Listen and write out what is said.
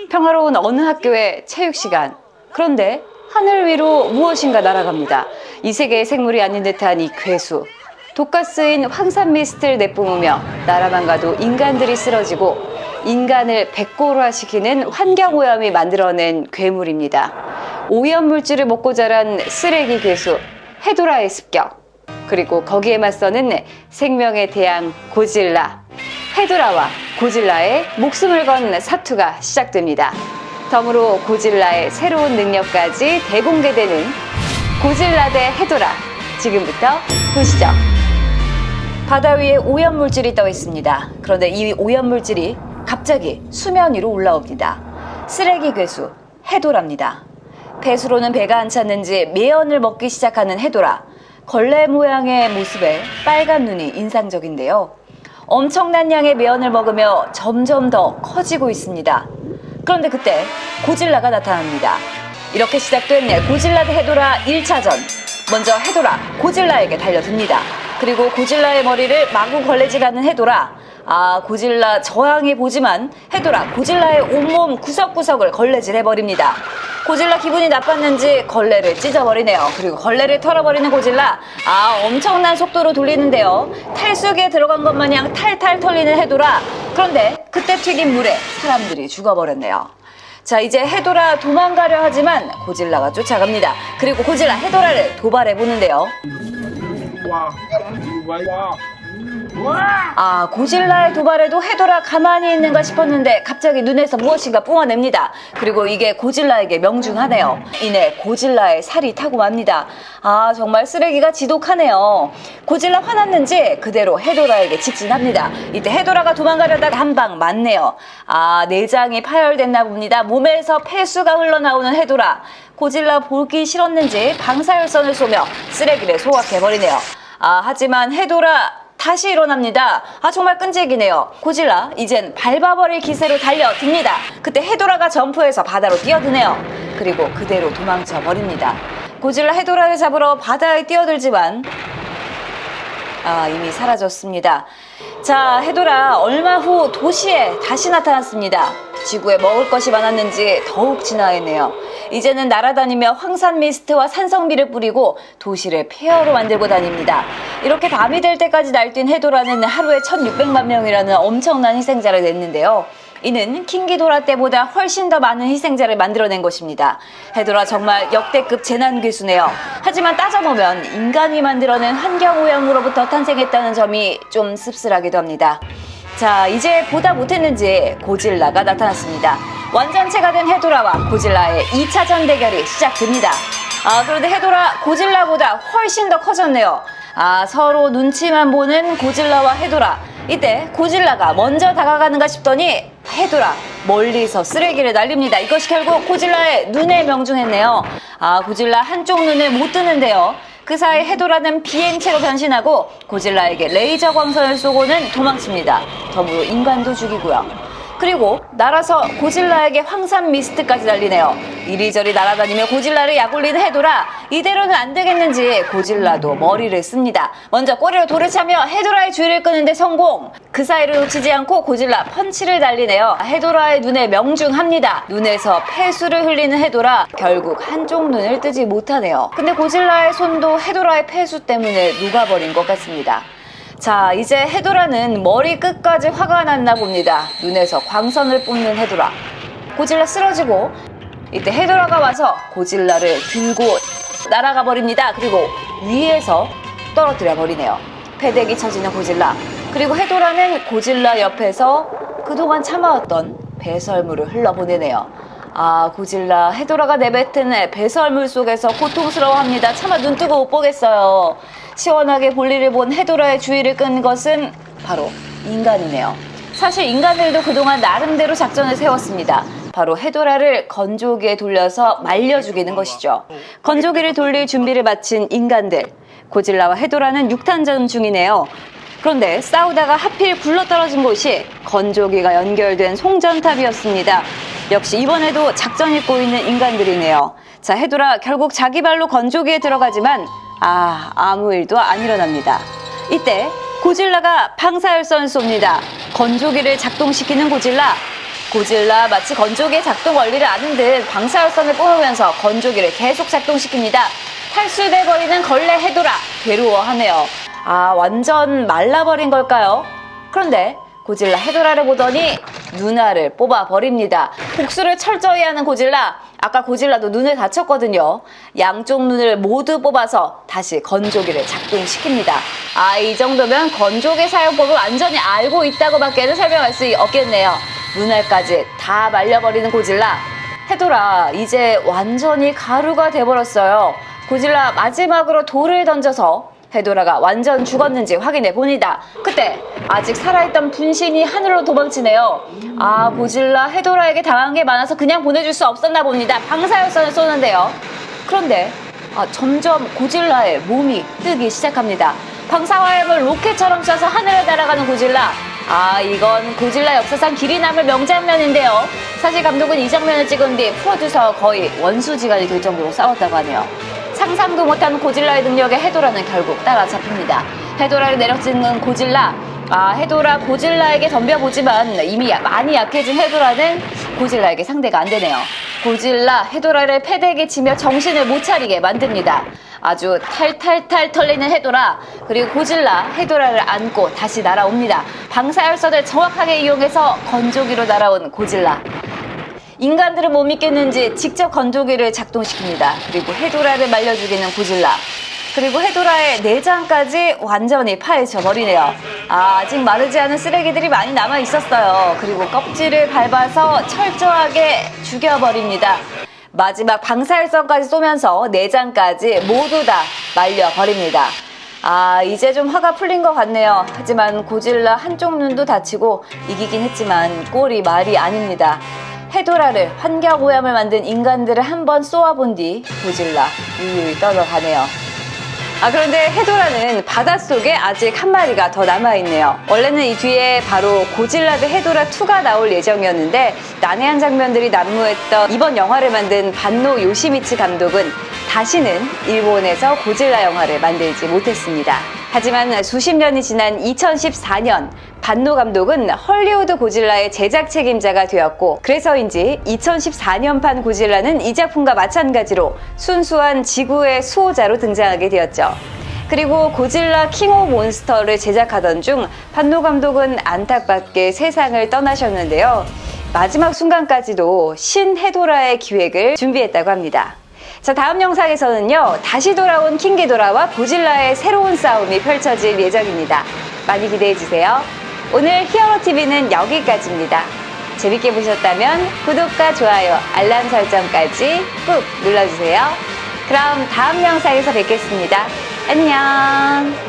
평화로운 어느 학교의 체육 시간. 그런데 하늘 위로 무엇인가 날아갑니다. 이 세계의 생물이 아닌 듯한 이 괴수. 독가스인 황산 미스트를 내뿜으며 나라만 가도 인간들이 쓰러지고 인간을 백골화시키는 환경오염이 만들어낸 괴물입니다. 오염물질을 먹고 자란 쓰레기 괴수 헤도라의 습격. 그리고 거기에 맞서는 생명의 태양 고질라. 헤도라와 고질라의 목숨을 건 사투가 시작됩니다. 덤으로 고질라의 새로운 능력까지 대공개되는 고질라 대 헤도라. 지금부터 보시죠. 바다 위에 오염물질이 떠 있습니다. 그런데 이 오염물질이 갑자기 수면 위로 올라옵니다. 쓰레기 괴수 헤도라입니다. 배수로는 배가 안 찼는지 매연을 먹기 시작하는 헤도라. 걸레 모양의 모습에 빨간 눈이 인상적인데요. 엄청난 양의 매연을 먹으며 점점 더 커지고 있습니다. 그런데 그때 고질라가 나타납니다. 이렇게 시작된 고질라 대 헤도라 1차전. 먼저 헤도라, 고질라에게 달려듭니다. 그리고 고질라의 머리를 마구 걸레질하는 헤도라. 고질라 저항해 보지만 헤도라, 고질라의 온몸 구석구석을 걸레질해버립니다. 고질라 기분이 나빴는지 걸레를 찢어버리네요. 그리고 걸레를 털어버리는 고질라. 엄청난 속도로 돌리는데요. 탈수기에 들어간 것 마냥 탈탈 털리는 헤도라. 그런데 그때 튀긴 물에 사람들이 죽어버렸네요. 자, 이제 헤도라 도망가려 하지만 고질라가 쫓아갑니다. 그리고 고질라 헤도라를 도발해보는데요. 고질라의 도발에도 헤도라 가만히 있는가 싶었는데 갑자기 눈에서 무엇인가 뿜어냅니다. 그리고 이게 고질라에게 명중하네요. 이내 고질라의 살이 타고 맙니다. 정말 쓰레기가 지독하네요. 고질라 화났는지 그대로 헤도라에게 직진합니다. 이때 헤도라가 도망가려다가 한 방 맞네요. 내장이 파열됐나 봅니다. 몸에서 폐수가 흘러나오는 헤도라. 고질라 보기 싫었는지 방사열선을 쏘며 쓰레기를 소각해버리네요. 하지만 헤도라 다시 일어납니다. 정말 끈질기네요. 고질라 이젠 밟아버릴 기세로 달려듭니다. 그때 헤도라가 점프해서 바다로 뛰어드네요. 그리고 그대로 도망쳐 버립니다. 고질라 헤도라를 잡으러 바다에 뛰어들지만 이미 사라졌습니다. 자, 헤도라 얼마 후 도시에 다시 나타났습니다. 지구에 먹을 것이 많았는지 더욱 진화했네요. 이제는 날아다니며 황산 미스트와 산성비를 뿌리고 도시를 폐허로 만들고 다닙니다. 이렇게 밤이 될 때까지 날뛴 헤도라는 하루에 1600만 명이라는 엄청난 희생자를 냈는데요. 이는 킹기도라 때보다 훨씬 더 많은 희생자를 만들어낸 것입니다. 헤도라 정말 역대급 재난괴수네요. 하지만 따져보면 인간이 만들어낸 환경오염으로부터 탄생했다는 점이 좀 씁쓸하기도 합니다. 자, 이제 보다 못했는지 고질라가 나타났습니다. 완전체가 된 헤도라와 고질라의 2차전 대결이 시작됩니다. 그런데 헤도라 고질라보다 훨씬 더 커졌네요. 서로 눈치만 보는 고질라와 헤도라. 이때 고질라가 먼저 다가가는가 싶더니 헤도라 멀리서 쓰레기를 날립니다. 이것이 결국 고질라의 눈에 명중했네요. 고질라 한쪽 눈을 못 뜨는데요. 그 사이 헤도라는 비행체로 변신하고 고질라에게 레이저 광선을 쏘고는 도망칩니다. 덤으로 인간도 죽이고요. 그리고 날아서 고질라에게 황산 미스트까지 날리네요. 이리저리 날아다니며 고질라를 약올리는 헤도라. 이대로는 안 되겠는지 고질라도 머리를 씁니다. 먼저 꼬리로 돌을 차며 헤도라의 주의를 끄는데 성공. 그 사이를 놓치지 않고 고질라 펀치를 날리네요. 헤도라의 눈에 명중합니다. 눈에서 폐수를 흘리는 헤도라. 결국 한쪽 눈을 뜨지 못하네요. 근데 고질라의 손도 헤도라의 폐수 때문에 녹아버린 것 같습니다. 자, 이제 헤도라는 머리 끝까지 화가 났나 봅니다. 눈에서 광선을 뿜는 헤도라. 고질라 쓰러지고 이때 헤도라가 와서 고질라를 들고 날아가 버립니다. 그리고 위에서 떨어뜨려 버리네요. 패대기 쳐지는 고질라. 그리고 헤도라는 고질라 옆에서 그동안 참아왔던 배설물을 흘러보내네요. 고질라 헤도라가 내뱉은 배설물 속에서 고통스러워합니다. 차마 눈뜨고 못 보겠어요. 시원하게 볼일을 본 헤도라의 주의를 끈 것은 바로 인간이네요. 사실 인간들도 그동안 나름대로 작전을 세웠습니다. 바로 헤도라를 건조기에 돌려서 말려 죽이는 것이죠. 건조기를 돌릴 준비를 마친 인간들. 고질라와 헤도라는 육탄전 중이네요. 그런데 싸우다가 하필 굴러떨어진 곳이 건조기가 연결된 송전탑이었습니다. 역시 이번에도 작전이 꼬이는 인간들이네요. 자, 헤도라 결국 자기 발로 건조기에 들어가지만 아무 일도 안 일어납니다. 이때 고질라가 방사열선을 쏩니다. 건조기를 작동시키는 고질라. 고질라 마치 건조기의 작동 원리를 아는 듯 방사열선을 뿜으면서 건조기를 계속 작동시킵니다. 탈수돼버리는 걸레 헤도라, 괴로워하네요. 아, 완전 말라버린 걸까요? 그런데 고질라 헤도라를 보더니 누나를 뽑아버립니다. 복수를 철저히 하는 고질라. 아까 고질라도 눈을 다쳤거든요. 양쪽 눈을 모두 뽑아서 다시 건조기를 작동시킵니다. 아, 이 정도면 건조기 사용법을 완전히 알고 있다고밖에는 설명할 수 없겠네요. 눈알까지 다 말려버리는 고질라. 헤도라, 이제 완전히 가루가 돼버렸어요. 고질라 마지막으로 돌을 던져서 헤도라가 완전 죽었는지 확인해 봅니다. 그때 아직 살아있던 분신이 하늘로 도망치네요. 아, 고질라 헤도라에게 당한 게 많아서 그냥 보내줄 수 없었나 봅니다. 방사열선을 쏘는데요. 그런데 점점 고질라의 몸이 뜨기 시작합니다. 방사화염을 로켓처럼 쏴서 하늘을 날아가는 고질라. 아, 이건 고질라 역사상 길이 남을 명장면인데요. 사실 감독은 이 장면을 찍은 뒤 프로듀서와 거의 원수지간이 될 정도로 싸웠다고 하네요. 상상도 못한 고질라의 능력에 헤도라는 결국 따라잡힙니다. 헤도라를 내려찍는 고질라. 아, 헤도라 고질라에게 덤벼보지만 이미 많이 약해진 헤도라는 고질라에게 상대가 안 되네요. 고질라 헤도라를 패대기 치며 정신을 못 차리게 만듭니다. 아주 탈탈탈 털리는 헤도라, 그리고 고질라 헤도라를 안고 다시 날아옵니다. 방사열선을 정확하게 이용해서 건조기로 날아온 고질라. 인간들은 못 믿겠는지 직접 건조기를 작동시킵니다. 그리고 헤도라를 말려 죽이는 고질라. 그리고 헤도라의 내장까지 완전히 파헤쳐 버리네요. 아, 아직 마르지 않은 쓰레기들이 많이 남아 있었어요. 그리고 껍질을 밟아서 철저하게 죽여버립니다. 마지막 방사열선까지 쏘면서 내장까지 모두 다 말려버립니다. 아, 이제 좀 화가 풀린 것 같네요. 하지만 고질라 한쪽 눈도 다치고 이기긴 했지만 꼴이 말이 아닙니다. 헤도라를 환경오염을 만든 인간들을 한번 쏘아본 뒤 고질라 유유히 떠나가네요. 아, 그런데 헤도라는 바닷속에 아직 한 마리가 더 남아있네요. 원래는 이 뒤에 바로 고질라 대 헤도라 2가 나올 예정이었는데 난해한 장면들이 난무했던 이번 영화를 만든 반노 요시미츠 감독은 다시는 일본에서 고질라 영화를 만들지 못했습니다. 하지만 수십 년이 지난 2014년 반노 감독은 헐리우드 고질라의 제작 책임자가 되었고, 그래서인지 2014년판 고질라는 이 작품과 마찬가지로 순수한 지구의 수호자로 등장하게 되었죠. 그리고 고질라 킹 오브 몬스터를 제작하던 중 반노 감독은 안타깝게 세상을 떠나셨는데요. 마지막 순간까지도 신 헤도라의 기획을 준비했다고 합니다. 자, 다음 영상에서는요, 다시 돌아온 킹 게도라와 고질라의 새로운 싸움이 펼쳐질 예정입니다. 많이 기대해주세요. 오늘 히어로TV는 여기까지입니다. 재밌게 보셨다면 구독과 좋아요, 알람 설정까지 꾹 눌러주세요. 그럼 다음 영상에서 뵙겠습니다. 안녕.